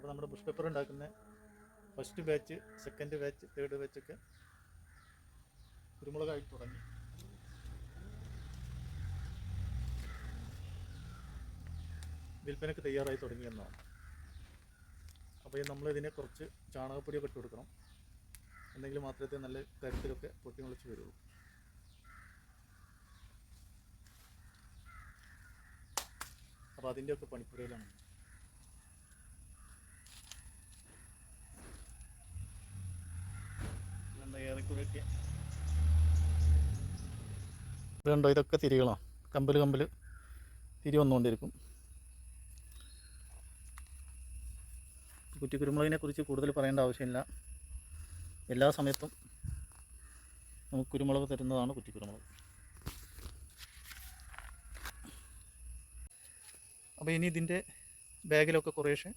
അവിടെ നമ്മുടെ bush pepper ഉണ്ടാക്കുന്ന first batch, second batch, third ബാച്ചൊക്കെ കുരുമുളകായി തുടങ്ങി. വിൽപ്പനയ്ക്ക് തയ്യാറായി തുടങ്ങിയെന്നാണ്. അപ്പോൾ നമ്മളിതിനെ കുറച്ച് ചാണകപ്പൊടിയൊക്കെ ഇട്ട് കൊടുക്കണം, എന്നെങ്കിൽ മാത്രമേ നല്ല കരുത്തിലൊക്കെ പൊട്ടി മുളച്ച് വരുള്ളൂ. അപ്പോൾ അതിൻ്റെയൊക്കെ പണിപ്പുരയിലാണ്. ഏറെക്കുറെയൊക്കെ ഇതുണ്ടോ, ഇതൊക്കെ തിരികളാണ്. കമ്പൽ തിരി വന്നുകൊണ്ടിരിക്കും. കുറ്റിക്കുരുമുളകിനെ കുറിച്ച് കൂടുതൽ പറയേണ്ട ആവശ്യമില്ല. എല്ലാ സമയത്തും നമുക്ക് കുരുമുളക് തരുന്നതാണ് കുറ്റിക്കുരുമുളക്. അപ്പോൾ ഇനി ഇതിൻ്റെ ബാഗിലൊക്കെ കുറേശ്ശെ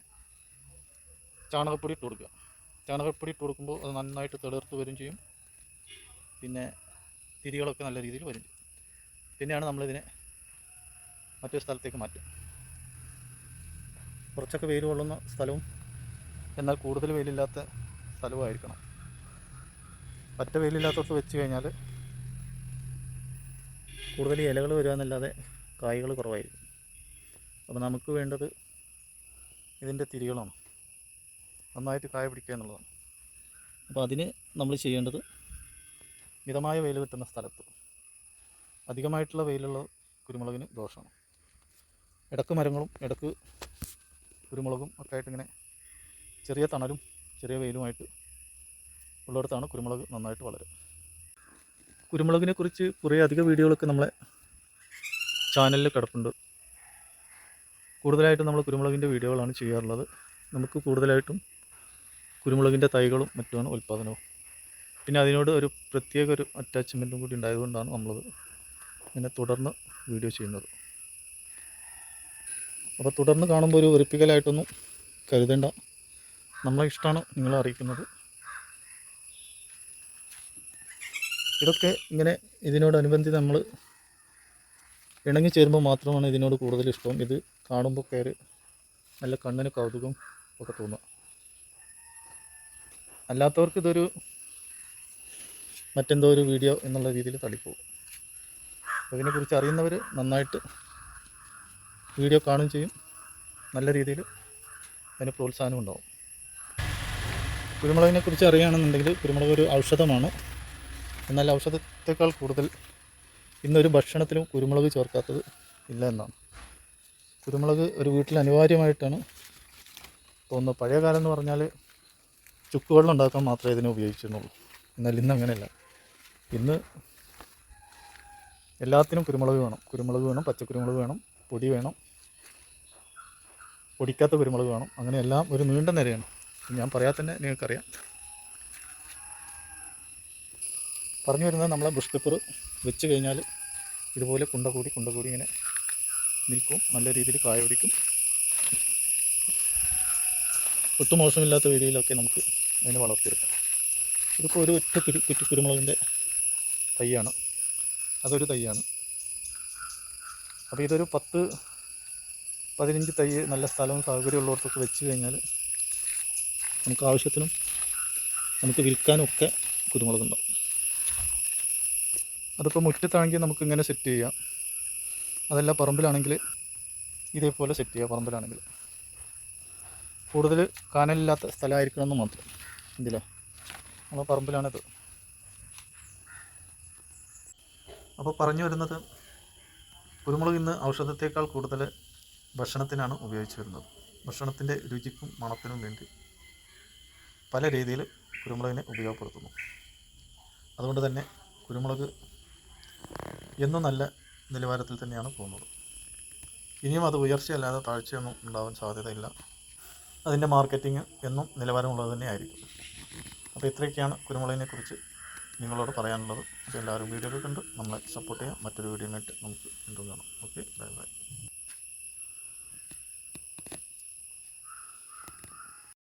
ചാണകപ്പൊടി ഇട്ട് കൊടുക്കുക. ചാണകപ്പൊടി ഇട്ട് കൊടുക്കുമ്പോൾ അത് നന്നായിട്ട് തെളിർത്ത് വരും ചെയ്യും. പിന്നെ തിരികളൊക്കെ നല്ല രീതിയിൽ വരും ചെയ്യും. പിന്നെയാണ് നമ്മളിതിനെ മറ്റൊരു സ്ഥലത്തേക്ക് മാറ്റുക. കുറച്ചൊക്കെ വെയിൽ കൊള്ളുന്ന സ്ഥലവും എന്നാൽ കൂടുതൽ വെയിലില്ലാത്ത സ്ഥലവുമായിരിക്കണം. പറ്റ വെയിലില്ലാത്തടത്ത് വെച്ച് കഴിഞ്ഞാൽ കൂടുതൽ ഇലകൾ വരിക എന്നല്ലാതെ കായ്കൾ കുറവായിരിക്കും. അപ്പോൾ നമുക്ക് വേണ്ടത് ഇതിൻ്റെ തിരികളാണ്, നന്നായിട്ട് കായ പിടിക്കുക എന്നുള്ളതാണ്. അപ്പോൾ അതിന് നമ്മൾ ചെയ്യേണ്ടത് മിതമായ വെയിൽ കിട്ടുന്ന സ്ഥലത്ത്, അധികമായിട്ടുള്ള വെയിലുള്ള കുരുമുളകിന് ദോഷമാണ്. ഇടക്ക് മരങ്ങളും ഇടക്ക് കുരുമുളകും ഒക്കെ ആയിട്ട് ഇങ്ങനെ ചെറിയ തണലും ചെറിയ വെയിലുമായിട്ട് ഉള്ളിടത്താണ് കുരുമുളക് നന്നായിട്ട് വളരും. കുരുമുളകിനെ കുറിച്ച് കുറേ അധിക വീഡിയോകളൊക്കെ നമ്മളെ ചാനലിൽ കിടപ്പുണ്ട്. കൂടുതലായിട്ടും നമ്മൾ കുരുമുളകിൻ്റെ വീഡിയോകളാണ് ചെയ്യാറുള്ളത്. നമുക്ക് കൂടുതലായിട്ടും കുരുമുളകിൻ്റെ തൈകളും മറ്റുമാണ് ഉൽപ്പാദനവും. പിന്നെ അതിനോട് ഒരു പ്രത്യേക ഒരു അറ്റാച്ച്മെൻറ്റും കൂടി ഉണ്ടായതുകൊണ്ടാണ് നമ്മളത് ഇങ്ങനെ തുടർന്ന് വീഡിയോ ചെയ്യുന്നത്. അപ്പോൾ തുടർന്ന് കാണുമ്പോൾ ഒരു വെറുപ്പിക്കലായിട്ടൊന്നും കരുതേണ്ട, നമ്മളെ ഇഷ്ടമാണ് നിങ്ങളെ അറിയിക്കുന്നത്. ഇതൊക്കെ ഇങ്ങനെ ഇതിനോടനുബന്ധിച്ച് നമ്മൾ ഇണങ്ങി ചേരുമ്പോൾ മാത്രമാണ് ഇതിനോട് കൂടുതൽ ഇഷ്ടവും. ഇത് കാണുമ്പോൾ കയറി നല്ല കണ്ണിന് കൗതുകം ഒക്കെ തോന്നുക. അല്ലാത്തവർക്ക് ഇതൊരു മറ്റെന്തോ ഒരു വീഡിയോ എന്നുള്ള രീതിയിൽ തള്ളിപ്പോകും. അതിനെക്കുറിച്ച് അറിയുന്നവർ നന്നായിട്ട് വീഡിയോ കാണുകയും ചെയ്യും, നല്ല രീതിയിൽ അതിന് പ്രോത്സാഹനം ഉണ്ടാവും. കുരുമുളകിനെക്കുറിച്ച് അറിയുകയാണെന്നുണ്ടെങ്കിൽ കുരുമുളക് ഒരു ഔഷധമാണ്. എന്നാൽ ഔഷധത്തേക്കാൾ കൂടുതൽ ഇന്നൊരു ഭക്ഷണത്തിലും കുരുമുളക് ചേർക്കാത്തത് ഇല്ല എന്നാണ്. കുരുമുളക് ഒരു വീട്ടിൽ അനിവാര്യമായിട്ടാണ് തോന്നുന്നത്. പഴയ കാലം എന്ന് പറഞ്ഞാൽ ചുക്കുവെള്ളം ഉണ്ടാക്കാൻ മാത്രമേ ഇതിനെ ഉപയോഗിച്ചിരുന്നുള്ളൂ. എന്നാൽ ഇന്ന് അങ്ങനെയല്ല. ഇന്ന് എല്ലാത്തിനും കുരുമുളക് വേണം. കുരുമുളക് വേണം, പച്ചക്കുരുമുളക് വേണം, പൊടി വേണം, പൊടിക്കാത്ത കുരുമുളക് വേണം. അങ്ങനെ എല്ലാം ഒരു നീണ്ട നിരയാണ്. ഞാൻ പറയാൻ തന്നെ നിങ്ങൾക്കറിയാം. പറഞ്ഞു വരുന്നത്, നമ്മളെ ബുഷ് പെപ്പർ വെച്ച് കഴിഞ്ഞാൽ ഇതുപോലെ കുണ്ട കൂടി ഇങ്ങനെ നിൽക്കും, നല്ല രീതിയിൽ കായ പിടിക്കും. ഒട്ടും മോശമില്ലാത്ത രീതിയിലൊക്കെ നമുക്ക് അതിനെ വളർത്തിയെടുക്കാം. ഇതിപ്പോൾ ഒരു ഒറ്റ കുറ്റിക്കുരുമുളകിൻ്റെ തൈയാണ്, അതൊരു തൈയാണ്. അപ്പോൾ ഇതൊരു 10-15 തൈ നല്ല സ്ഥലവും സാഹചര്യം ഉള്ളിടത്തൊക്കെ വെച്ച് കഴിഞ്ഞാൽ നമുക്ക് ആവശ്യത്തിനും നമുക്ക് വിൽക്കാനും ഒക്കെ കുരുമുളകുണ്ടാവും. അതിപ്പോൾ മുറ്റത്താണെങ്കിൽ നമുക്ക് ഇങ്ങനെ സെറ്റ് ചെയ്യാം, അതല്ല പറമ്പിലാണെങ്കിൽ ഇതേപോലെ സെറ്റ് ചെയ്യാം. പറമ്പിലാണെങ്കിൽ കൂടുതൽ കാനലില്ലാത്ത സ്ഥലമായിരിക്കണമെന്ന് മാത്രം. ഇതിലെ നമ്മൾ പറമ്പിലാണിത്. അപ്പോൾ പറഞ്ഞു വരുന്നത്, കുരുമുളക് ഇന്ന് ഔഷധത്തേക്കാൾ കൂടുതൽ ഭക്ഷണത്തിനാണ് ഉപയോഗിച്ച് വരുന്നത്. ഭക്ഷണത്തിൻ്റെ രുചിക്കും മണത്തിനും വേണ്ടി പല രീതിയിൽ കുരുമുളകിനെ ഉപയോഗപ്പെടുത്തുന്നു. അതുകൊണ്ട് തന്നെ കുരുമുളക് എന്നും നല്ല നിലവാരത്തിൽ തന്നെയാണ് പോകുന്നത്. ഇനിയും അത് ഉയർച്ചയല്ലാതെ താഴ്ചയൊന്നും ഉണ്ടാവാൻ സാധ്യതയില്ല. അതിൻ്റെ മാർക്കറ്റിംഗ് എന്നും നിലവാരമുള്ളത് തന്നെ ആയിരിക്കും. അപ്പോൾ ഇത്രയൊക്കെയാണ് കുരുമുളകിനെ കുറിച്ച് നിങ്ങളോട് പറയാനുള്ളത്. അപ്പോൾ എല്ലാവരും വീഡിയോ ഒക്കെ കണ്ട് നമ്മളെ സപ്പോർട്ട് ചെയ്യാം. മറ്റൊരു വീഡിയോ ആയിട്ട് നമുക്ക് വീണ്ടും കാണാം. Okay, bye bye.